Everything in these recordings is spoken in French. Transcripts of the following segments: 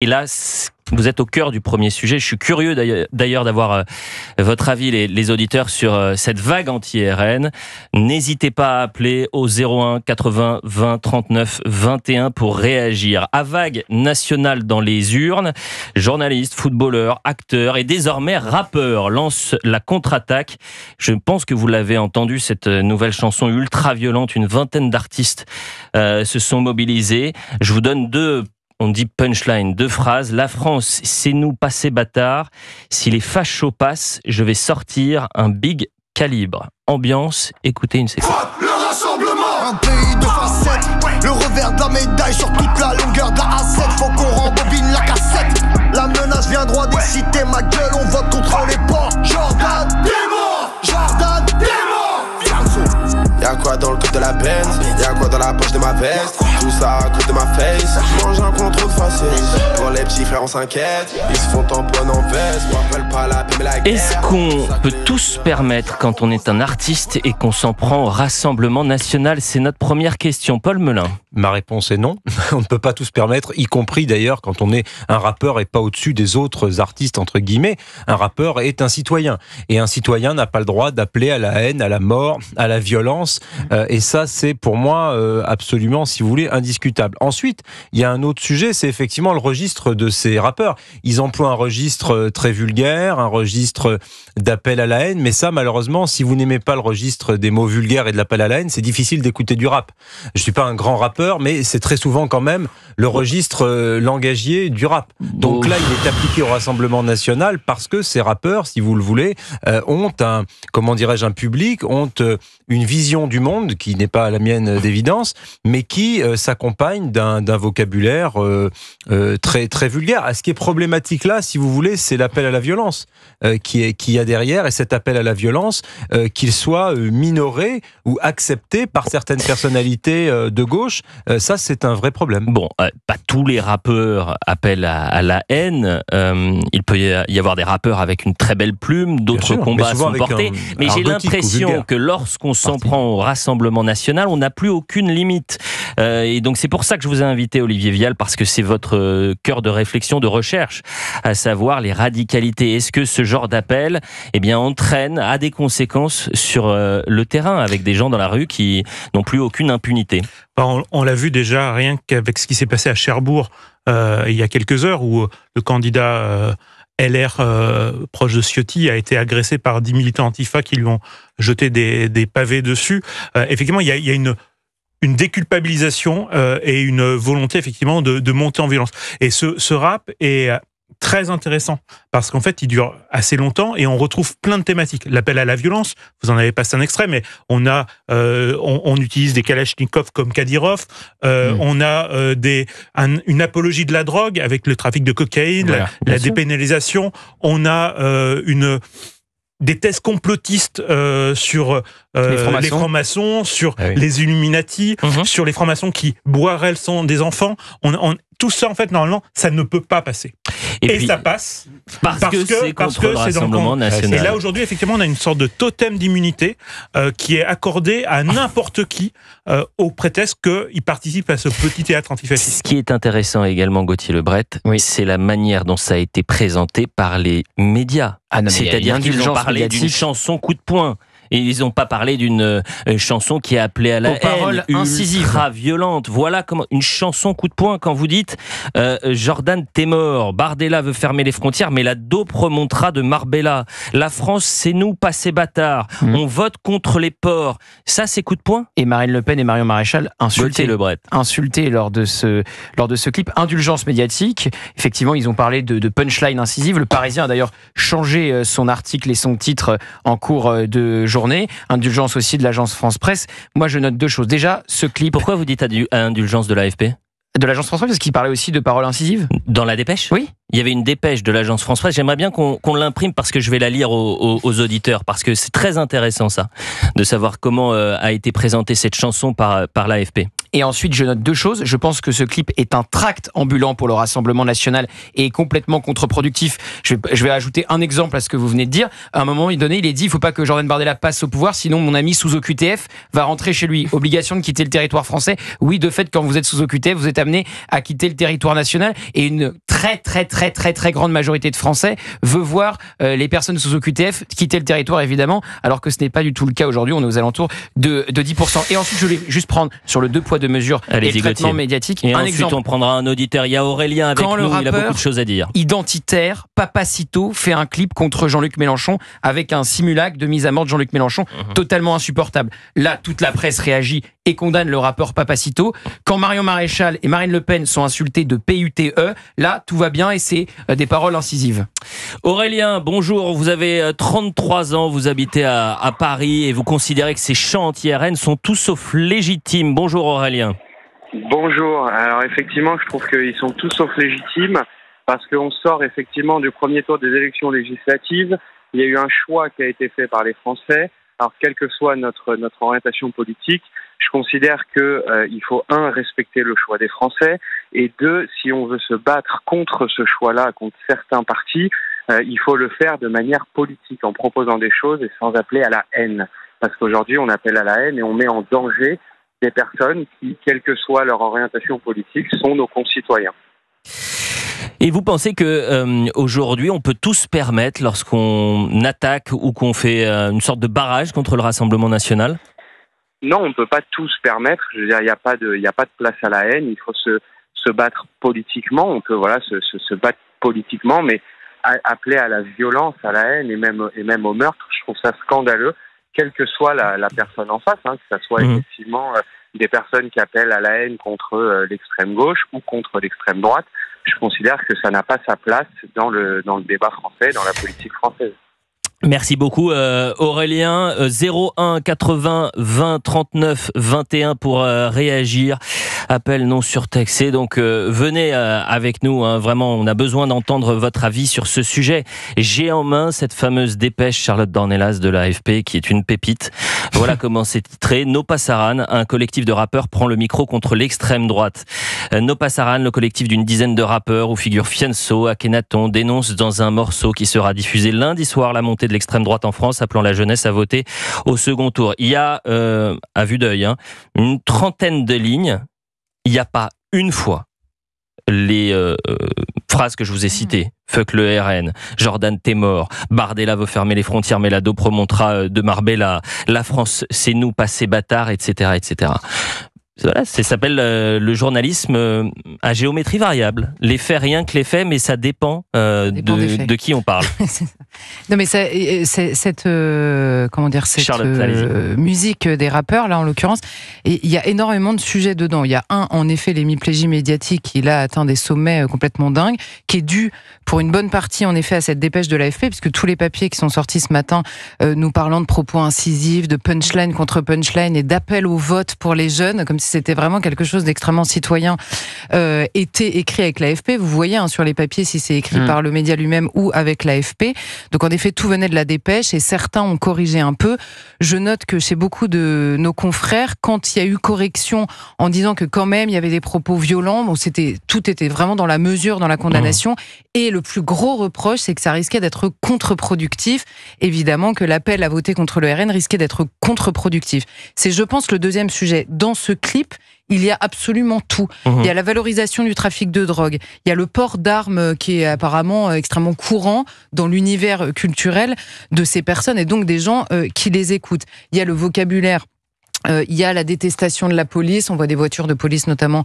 Et là, vous êtes au cœur du premier sujet. Je suis curieux d'ailleurs d'avoir votre avis, les auditeurs, sur cette vague anti-RN. N'hésitez pas à appeler au 01 80 20 39 21 pour réagir. À vague nationale dans les urnes, journalistes, footballeurs, acteurs et désormais rappeurs lancent la contre-attaque. Je pense que vous l'avez entendu, cette nouvelle chanson ultra-violente. Une vingtaine d'artistes se sont mobilisés. Je vous donne deux punchline, deux phrases. La France, c'est nous, pas ces bâtards. Si les fachos passent, je vais sortir un big calibre. Ambiance, écoutez une séquence. Le rassemblement, un pays de facettes. Le revers de la médaille sur toute la longueur de la A7. Faut qu'on rembobine la cassette. La menace vient droit d'exciter ma gueule. On vote contre les porcs. Jordan, t'es mort. Jordan, t'es mort. Y'a quoi dans le code de la Benz, y'a quoi dans la poche de ma veste. Tout ça à cause de ma face. Je mange un contrôle facile. Pour les petits frères on s'inquiète. Ils se font tamponner en veste. M'appelle pas la paix mais la guerre. Est-ce qu'on peut tous se permettre, quand on est un artiste et qu'on s'en prend au Rassemblement National? C'est notre première question. Paul Melun. Ma réponse est non. On ne peut pas tout se permettre, y compris d'ailleurs quand on est un rappeur et pas au-dessus des autres artistes, entre guillemets. Un rappeur est un citoyen. Et un citoyen n'a pas le droit d'appeler à la haine, à la mort, à la violence. Et ça, c'est pour moi absolument, si vous voulez, indiscutable. Ensuite, il y a un autre sujet, c'est effectivement le registre de ces rappeurs. Ils emploient un registre très vulgaire, un registre d'appel à la haine. Mais ça, malheureusement, si vous n'aimez pas le registre des mots vulgaires et de l'appel à la haine, c'est difficile d'écouter du rap. Je suis pas un grand rappeur, mais c'est très souvent quand même le registre langagier du rap. Donc là, il est appliqué au Rassemblement National parce que ces rappeurs, si vous le voulez, ont un, comment dirais-je, un public, ont une vision du monde qui n'est pas la mienne d'évidence, mais qui s'accompagne d'un vocabulaire très très vulgaire. Ce qui est problématique là, si vous voulez, c'est l'appel à la violence qui y a derrière, et cet appel à la violence, qu'il soit minoré ou accepté par certaines personnalités de gauche, ça c'est un vrai problème. Bon, pas tous les rappeurs appellent à la haine. Il peut y avoir des rappeurs avec une très belle plume, d'autres combats sont portés. Mais j'ai l'impression que lorsqu'on s'en prend au Rassemblement National, on n'a plus aucune limite. Et donc c'est pour ça que je vous ai invité, Olivier Vial, parce que c'est votre cœur de réflexion, de recherche, à savoir les radicalités. Est-ce que ce genre d'appel, a des conséquences sur le terrain, avec des gens dans la rue qui n'ont plus aucune impunité? On l'a vu déjà rien qu'avec ce qui s'est passé à Cherbourg il y a quelques heures, où le candidat LR proche de Ciotti a été agressé par 10 militants antifa qui lui ont jeté des pavés dessus. Effectivement, il y a une déculpabilisation et une volonté effectivement de monter en violence. Et ce rap est très intéressant parce qu'en fait il dure assez longtemps et on retrouve plein de thématiques. L'appel à la violence, vous en avez passé un extrait, mais on utilise des kalachnikovs comme Kadyrov, on a une apologie de la drogue avec le trafic de cocaïne, voilà, la dépénalisation, on a des thèses complotistes sur les francs-maçons, sur les Illuminati, sur les francs-maçons qui boiraient le sang des enfants. Tout ça, en fait, normalement, ça ne peut pas passer. Et ça passe parce que c'est contre le Rassemblement National. Et là, aujourd'hui, effectivement, on a une sorte de totem d'immunité qui est accordé à n'importe qui au prétexte qu'il participe à ce petit théâtre antifasciste. Ce qui est intéressant également, Gauthier Lebret, c'est la manière dont ça a été présenté par les médias. C'est-à-dire qu'ils ont parlé d'une chanson coup de poing. Et ils n'ont pas parlé d'une chanson qui est appelée à la haine, ultra violente. Voilà comment une chanson coup de poing. Quand vous dites Jordan t'es mort, Bardella veut fermer les frontières, mais la dope remontera de Marbella. La France, c'est nous, pas ces bâtards. On vote contre les porcs. Ça, c'est coup de poing. Et Marine Le Pen et Marion Maréchal insultés lors de ce clip. Indulgence médiatique. Effectivement, ils ont parlé de punchline incisive. Le Parisien a d'ailleurs changé son article et son titre en cours de journée. Indulgence aussi de l'agence France Presse. Moi, je note deux choses. Déjà, ce clip... Pourquoi vous dites indulgence de l'AFP ? De l'agence France Presse, parce qu'il parlait aussi de paroles incisives. Dans la dépêche ? Oui. Il y avait une dépêche de l'agence France Presse. J'aimerais bien qu'on l'imprime parce que je vais la lire aux auditeurs, parce que c'est très intéressant ça, de savoir comment a été présentée cette chanson par l'AFP. Et ensuite, je note deux choses. Je pense que ce clip est un tract ambulant pour le Rassemblement national et est complètement contre-productif. Je vais ajouter un exemple à ce que vous venez de dire. À un moment donné, il est dit, il ne faut pas que Jordan Bardella passe au pouvoir, sinon mon ami sous OQTF va rentrer chez lui. Obligation de quitter le territoire français. Oui, de fait, quand vous êtes sous OQTF, vous êtes amené à quitter le territoire national. Et une très grande majorité de Français veut voir les personnes sous OQTF quitter le territoire, évidemment, alors que ce n'est pas du tout le cas aujourd'hui. On est aux alentours de 10%. Et ensuite, je voulais juste prendre sur le 2 poids 2 mesures et le traitement médiatique. Et un ensuite, exemple. on prendra un auditeur. Il y a Aurélien avec nous, il a beaucoup de choses à dire. Identitaire, Papacito fait un clip contre Jean-Luc Mélenchon avec un simulacre de mise à mort de Jean-Luc Mélenchon totalement insupportable. Là, toute la presse réagit et condamne le rappeur Papacito. Quand Marion Maréchal et Marine Le Pen sont insultés de PUTE, là, tout va bien et c'est des paroles incisives. Aurélien, bonjour. Vous avez 33 ans, vous habitez à Paris et vous considérez que ces chants anti-RN sont tout sauf légitimes. Bonjour Aurélien. Bonjour. Alors effectivement, je trouve qu'ils sont tous sauf légitimes parce qu'on sort effectivement du premier tour des élections législatives. Il y a eu un choix qui a été fait par les Français. Alors quelle que soit notre orientation politique, je considère que il faut respecter le choix des Français et si on veut se battre contre ce choix-là, contre certains partis, il faut le faire de manière politique en proposant des choses et sans appeler à la haine. Parce qu'aujourd'hui, on appelle à la haine et on met en danger des personnes qui, quelle que soit leur orientation politique, sont nos concitoyens. Et vous pensez que aujourd'hui, on peut tout se permettre lorsqu'on attaque ou qu'on fait une sorte de barrage contre le Rassemblement national ? Non, on ne peut pas tout se permettre. Je veux dire, il n'y a pas de place à la haine. Il faut se battre politiquement. On peut se battre politiquement, mais appeler à la violence, à la haine et même au meurtre, je trouve ça scandaleux, quelle que soit la personne en face, que ce soit effectivement des personnes qui appellent à la haine contre l'extrême gauche ou contre l'extrême droite. Je considère que ça n'a pas sa place dans le débat français, dans la politique française. Merci beaucoup Aurélien. 01 80 20 39 21 pour réagir. Appel non surtaxé. Donc venez avec nous. Vraiment, on a besoin d'entendre votre avis sur ce sujet. J'ai en main cette fameuse dépêche Charlotte Dornelas de l'AFP qui est une pépite. Voilà comment c'est titré. No Pasaran, un collectif de rappeurs prend le micro contre l'extrême droite. No Pasaran, le collectif d'une dizaine de rappeurs où figure Fianso, Akhenaton, dénonce dans un morceau qui sera diffusé lundi soir la montée de l'extrême droite en France, appelant la jeunesse à voter au second tour. Il y a, à vue d'œil, une trentaine de lignes. Il n'y a pas une fois les phrases que je vous ai citées. Fuck le RN, Jordan t'es mort, Bardella veut fermer les frontières, mais la dope remontera de Marbella, la France c'est nous, pas ces bâtards, etc. etc. Voilà, ça s'appelle le journalisme à géométrie variable. Les faits, rien que les faits, mais ça dépend de qui on parle. Non, mais cette musique des rappeurs, là en l'occurrence, il y a énormément de sujets dedans. Il y a en effet, l'hémiplégie médiatique qui là atteint des sommets complètement dingues, qui est dû pour une bonne partie en effet à cette dépêche de l'AFP, puisque tous les papiers qui sont sortis ce matin nous parlant de propos incisifs, de punchline contre punchline et d'appel au vote pour les jeunes, comme si c'était vraiment quelque chose d'extrêmement citoyen, était écrit avec l'AFP. Vous voyez sur les papiers si c'est écrit par le média lui-même ou avec l'AFP. Donc en effet, tout venait de la dépêche et certains ont corrigé un peu. Je note que chez beaucoup de nos confrères, quand il y a eu correction en disant que quand même il y avait des propos violents, tout était vraiment dans la mesure, dans la condamnation. Et le plus gros reproche, c'est que ça risquait d'être contre-productif. Évidemment que l'appel à voter contre le RN risquait d'être contre-productif. C'est, je pense, le deuxième sujet. Dans ce clip, il y a absolument tout. Il y a la valorisation du trafic de drogue, il y a le port d'armes qui est apparemment extrêmement courant dans l'univers culturel de ces personnes et donc des gens qui les écoutent. Il y a le vocabulaire. Il y a la détestation de la police, on voit des voitures de police notamment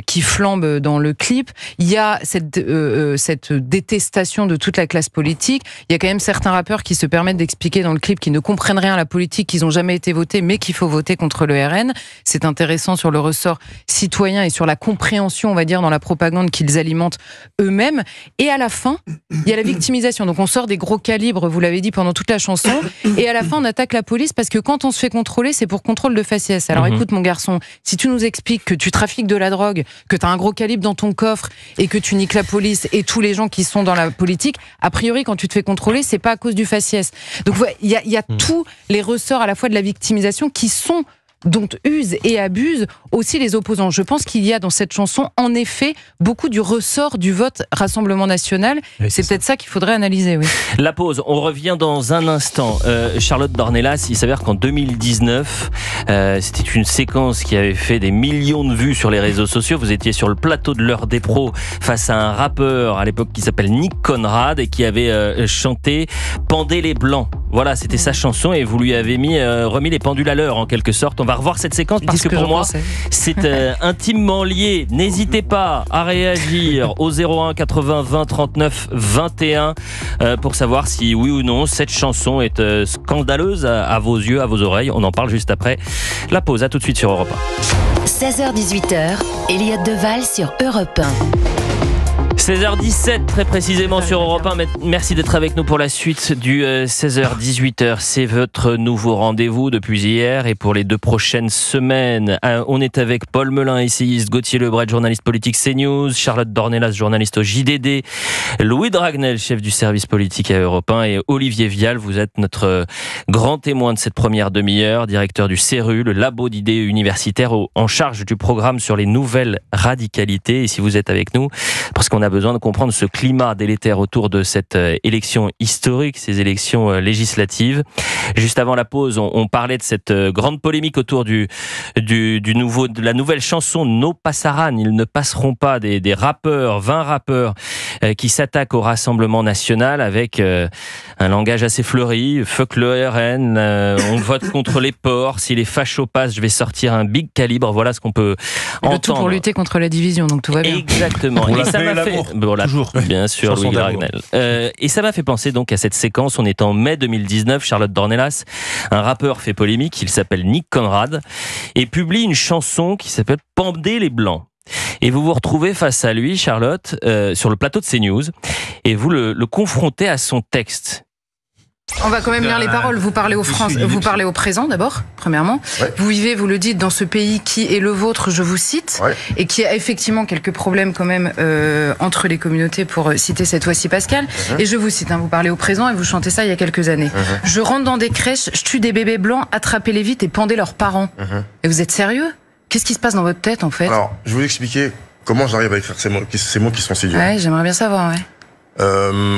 qui flambent dans le clip. Il y a cette détestation de toute la classe politique. Il y a quand même certains rappeurs qui se permettent d'expliquer dans le clip qu'ils ne comprennent rien à la politique, qu'ils n'ont jamais été votés, mais qu'il faut voter contre le RN. C'est intéressant sur le ressort citoyen et sur la compréhension, on va dire, dans la propagande qu'ils alimentent eux-mêmes. Et à la fin, il y a la victimisation. Donc on sort des gros calibres, vous l'avez dit pendant toute la chanson, et à la fin on attaque la police parce que quand on se fait contrôler, c'est pour contrôle de faciès. Alors écoute mon garçon, si tu nous expliques que tu trafiques de la drogue, que tu as un gros calibre dans ton coffre et que tu niques la police et tous les gens qui sont dans la politique, a priori quand tu te fais contrôler, c'est pas à cause du faciès. Donc il y a tous les ressorts à la fois de la victimisation qui sont dont usent et abusent aussi les opposants. Je pense qu'il y a dans cette chanson, en effet, beaucoup du ressort du vote Rassemblement National. Oui, c'est peut-être ça qu'il faudrait analyser, oui. La pause, on revient dans un instant. Charlotte Dornelas, il s'avère qu'en 2019, c'était une séquence qui avait fait des millions de vues sur les réseaux sociaux. Vous étiez sur le plateau de l'heure des pros face à un rappeur à l'époque qui s'appelle Nick Conrad et qui avait chanté « Pendez les Blancs ». Voilà, c'était sa chanson et vous lui avez remis les pendules à l'heure en quelque sorte. On va revoir cette séquence parce que pour moi, c'est intimement lié. N'hésitez pas à réagir au 01 80 20 39 21 pour savoir si oui ou non cette chanson est scandaleuse à vos yeux, à vos oreilles. On en parle juste après la pause. À tout de suite sur Europe 1. 16h-18h, Elliott Deval sur Europe 1. 16h17 très précisément sur Europe 1. Merci d'être avec nous pour la suite du 16h-18h. C'est votre nouveau rendez-vous depuis hier et pour les 2 prochaines semaines. On est avec Paul Melun, essayiste, Gauthier Lebret, journaliste politique CNews, Charlotte Dornelas, journaliste au JDD, Louis Dragnel, chef du service politique à Europe 1 et Olivier Vial, vous êtes notre grand témoin de cette première demi-heure, directeur du CERU, le labo d'idées universitaires en charge du programme sur les nouvelles radicalités. Et si vous êtes avec nous, parce qu'on a besoin de comprendre ce climat délétère autour de cette élection historique, ces élections législatives. Juste avant la pause, on parlait de cette grande polémique autour de la nouvelle chanson No Passaran, ils ne passeront pas, des rappeurs, 20 rappeurs qui s'attaquent au Rassemblement National avec un langage assez fleuri, fuck le RN, on vote contre les porcs, si les fachos passent, je vais sortir un big calibre, voilà ce qu'on peut entendre. Le tout pour lutter contre la division, donc tout va bien. Exactement. Et ça m'a fait... Voilà, toujours. Bien sûr, Louis Dragnel. Et ça m'a fait penser donc à cette séquence. On est en mai 2019. Charlotte Dornelas, un rappeur fait polémique. Il s'appelle Nick Conrad et publie une chanson qui s'appelle Pendez les Blancs. Et vous vous retrouvez face à lui, Charlotte, sur le plateau de CNews, et vous le confrontez à son texte. On va quand même lire les paroles. Vous parlez vous parlez au présent d'abord, premièrement. Ouais. Vous vivez, vous le dites, dans ce pays qui est le vôtre, je vous cite, ouais. Et qui a effectivement quelques problèmes quand même entre les communautés, pour citer cette fois-ci Pascal. Et je vous cite, vous parlez au présent et vous chantez ça il y a quelques années. Je rentre dans des crèches, je tue des bébés blancs, attrapez-les vite et pendez leurs parents. Et vous êtes sérieux? Qu'est-ce qui se passe dans votre tête en fait? Alors, je vais vous expliquer comment j'arrive à écrire ces mots qui sont si durs. Ouais, j'aimerais bien savoir, ouais.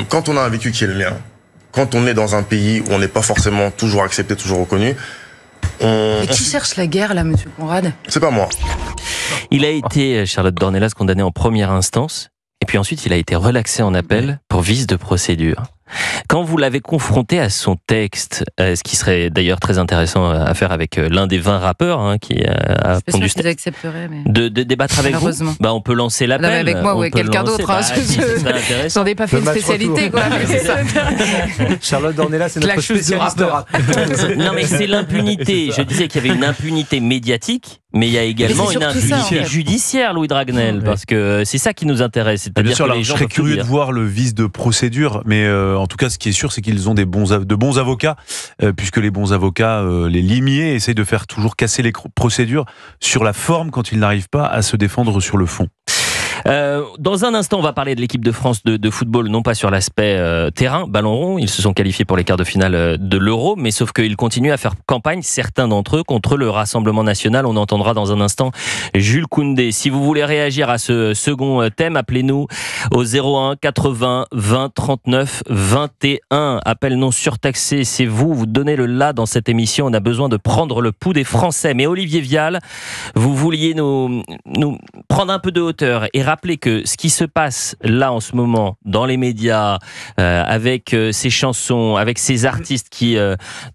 Quand on a un vécu qui est le mien, quand on est dans un pays où on n'est pas forcément toujours accepté, toujours reconnu, Et qui cherche la guerre, là, monsieur Conrad? C'est pas moi. Il a été, Charlotte Dornelas, condamné en première instance, et puis ensuite il a été relaxé en appel pour vice de procédure. Quand vous l'avez confronté à son texte, ce qui serait d'ailleurs très intéressant à faire avec l'un des 20 rappeurs qui a pondu ce texte, de débattre avec vous, on peut lancer l'appel. Avec moi ou avec quelqu'un d'autre. J'en ai pas fait une spécialité. Quoi. Charlotte Dornelas, c'est notre spécialiste de rap. Non mais c'est l'impunité. Je disais qu'il y avait une impunité médiatique, mais il y a également une impunité judiciaire, Louis Dragnel, parce que c'est ça qui nous intéresse. Bien sûr, je serais curieux de voir le vice de procédure, mais en tout cas, ce qui est sûr, c'est qu'ils ont de bons avocats, puisque les bons avocats, les limiers, essayent de faire toujours casser les procédures sur la forme quand ils n'arrivent pas à se défendre sur le fond. Dans un instant, on va parler de l'équipe de France de football, non pas sur l'aspect terrain, ballon rond. Ils se sont qualifiés pour les quarts de finale de l'Euro, mais sauf qu'ils continuent à faire campagne, certains d'entre eux, contre le Rassemblement National. On entendra dans un instant Jules Koundé. Si vous voulez réagir à ce second thème, appelez-nous au 01 80 20 39 21. Appel non surtaxé, c'est vous donnez le là dans cette émission. On a besoin de prendre le pouls des Français. Mais Olivier Vial, vous vouliez nous prendre un peu de hauteur et rappeler que ce qui se passe là en ce moment dans les médias, avec ces chansons, avec ces artistes qui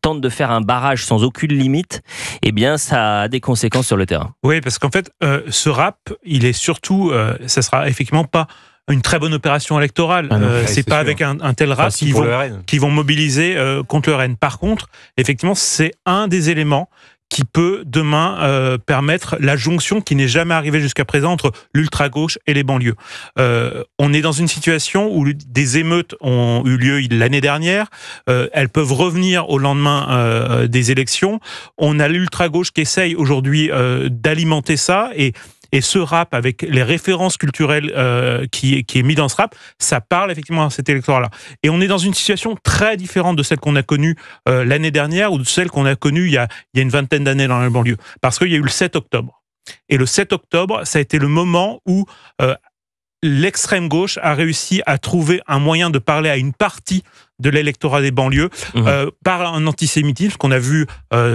tentent de faire un barrage sans aucune limite, eh bien ça a des conséquences sur le terrain. Oui, parce qu'en fait, ce rap, il est surtout, ça sera effectivement pas une très bonne opération électorale. C'est pas sûr. Avec un tel rap qui vont mobiliser contre le RN. Par contre, effectivement, c'est un des éléments qui peut demain permettre la jonction qui n'est jamais arrivée jusqu'à présent entre l'ultra-gauche et les banlieues. On est dans une situation où des émeutes ont eu lieu l'année dernière, elles peuvent revenir au lendemain des élections. On a l'ultra-gauche qui essaye aujourd'hui d'alimenter ça et Et ce rap, avec les références culturelles qui est mis dans ce rap, ça parle effectivement à cet électorat-là. Et on est dans une situation très différente de celle qu'on a connue l'année dernière ou de celle qu'on a connue il y a une vingtaine d'années dans la banlieue. Parce qu'il y a eu le 7 octobre. Et le 7 octobre, ça a été le moment où l'extrême gauche a réussi à trouver un moyen de parler à une partie de l'électorat des banlieues par un antisémitisme qu'on a vu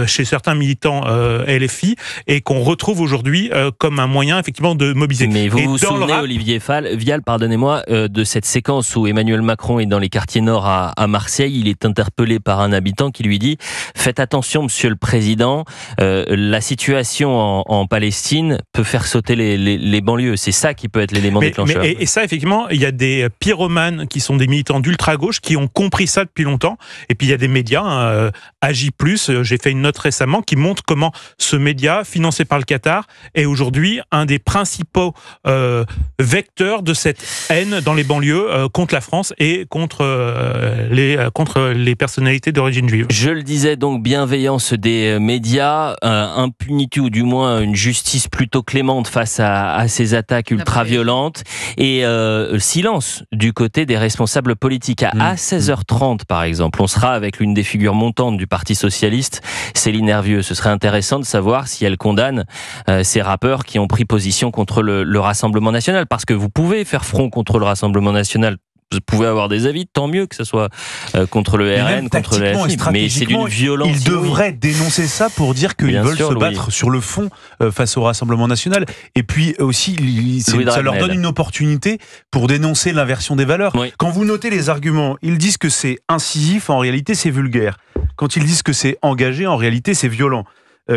chez certains militants LFI et qu'on retrouve aujourd'hui comme un moyen effectivement de mobiliser. Mais vous vous souvenez, Olivier Vial, pardonnez-moi, de cette séquence où Emmanuel Macron est dans les quartiers nord à Marseille, il est interpellé par un habitant qui lui dit « Faites attention, monsieur le président, la situation en Palestine peut faire sauter les banlieues. » C'est ça qui peut être l'élément déclencheur. Et ça, effectivement, il y a des pyromanes qui sont des militants d'ultra-gauche qui ont compris ça depuis longtemps. Et puis il y a des médias, Agi+, j'ai fait une note récemment qui montre comment ce média, financé par le Qatar, est aujourd'hui un des principaux vecteurs de cette haine dans les banlieues contre la France et contre les personnalités d'origine juive. Je le disais donc, bienveillance des médias, impunité ou du moins une justice plutôt clémente face à ces attaques ultra-violentes et silence du côté des responsables politiques. À 16h30 par exemple, on sera avec l'une des figures montantes du Parti Socialiste, Céline Hervieux. Ce serait intéressant de savoir si elle condamne ces rappeurs qui ont pris position contre le Rassemblement National, parce que vous pouvez faire front contre le Rassemblement National. Vous pouvez avoir des avis, tant mieux que ce soit contre le RN, contre le LFI, mais c'est d'une violence. Ils devraient dénoncer ça pour dire qu'ils veulent se battre sur le fond face au Rassemblement National. Et puis aussi, ça leur donne une opportunité pour dénoncer l'inversion des valeurs. Oui. Quand vous notez les arguments, ils disent que c'est incisif, en réalité c'est vulgaire. Quand ils disent que c'est engagé, en réalité c'est violent.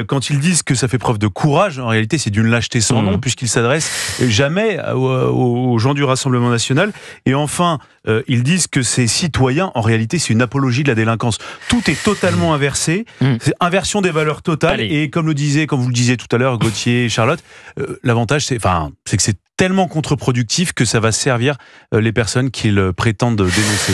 Quand ils disent que ça fait preuve de courage, en réalité c'est d'une lâcheté sans nom, puisqu'ils s'adressent jamais aux gens du Rassemblement National. Et enfin, ils disent que c'est citoyen, en réalité c'est une apologie de la délinquance. Tout est totalement inversé, c'est inversion des valeurs totales. Allez. Et comme vous le disiez tout à l'heure, Gauthier et Charlotte, l'avantage c'est que c'est tellement contre-productif que ça va servir les personnes qu'ils prétendent dénoncer.